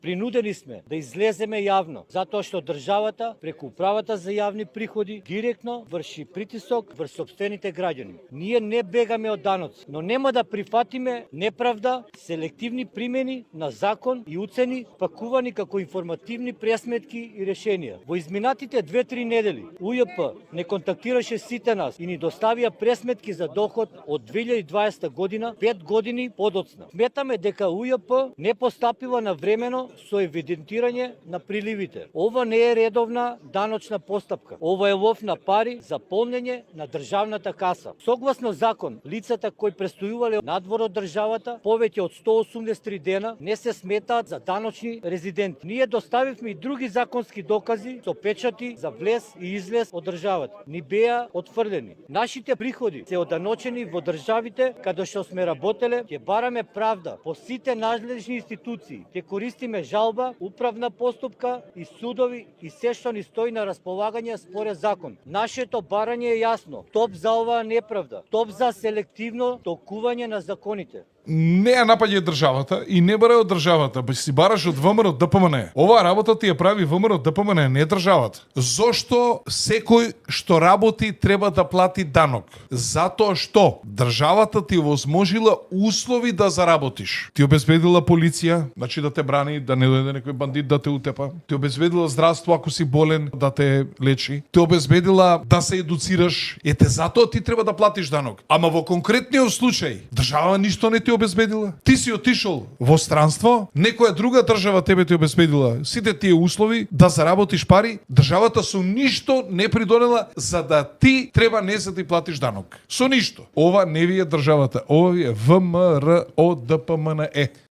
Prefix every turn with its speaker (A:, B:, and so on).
A: Принудени сме да излеземе јавно, затоа што државата преку управата за јавни приходи директно врши притисок врз сопствените граѓани. Ние не бегаме од даноци, но нема да прифатиме неправда, селективни примени на закон и уцени пакувани како информативни пресметки и решенија. Во изминатите 2-3 недели УЈП не контактираше сите нас и ни доставија пресметки за доход од 2020 година, 5 години подоцна. Сметаме дека УЈП не постапила навремено со евидентирање на приливите. Ова не е редовна даночна постапка. Ова е лов на пари за полнење на државната каса. Согласно закон, лицата кои престојувале надвор од државата повеќе од 183 дена не се сметаат за даночни резиденти. Ние доставивме и други законски докази со печати за влез и излез од државата. Ни беа отфрлени. Нашите приходи се оданочени во државите каде што сме работеле, ќе бараме правда по сите надлежни институции, ќе користиме жалба, управна постапка и судови и се што ни стои на располагање според закон. Нашето барање е јасно. Топ за оваа неправда. Топ за селективно толкување на законите.
B: Не ја напаѓај државата и не барај од државата, па си бараш од ВМРО ДПМН. Оваа работа ти ја прави ВМРО ДПМН, не државата. Зошто секој што работи треба да плати данок? Затоа што државата ти возможила услови да заработиш. Ти обезбедила полиција, значи да те брани, да не дојде некој бандит да те утепа. Ти обезбедила здравство ако си болен да те лечи. Ти обезбедила да се едуцираш. Ете затоа ти треба да платиш данок. Ама во конкретниот случај држава ништо не ти обезбедила. Ти си отишол во странство, некоја друга држава тебе ти обезбедила сите тие услови да заработиш пари, државата со ништо не придонела за да ти треба не за да ти платиш данок. Со ништо. Ова не ви е државата, ова ви е ВМРО ДПМН.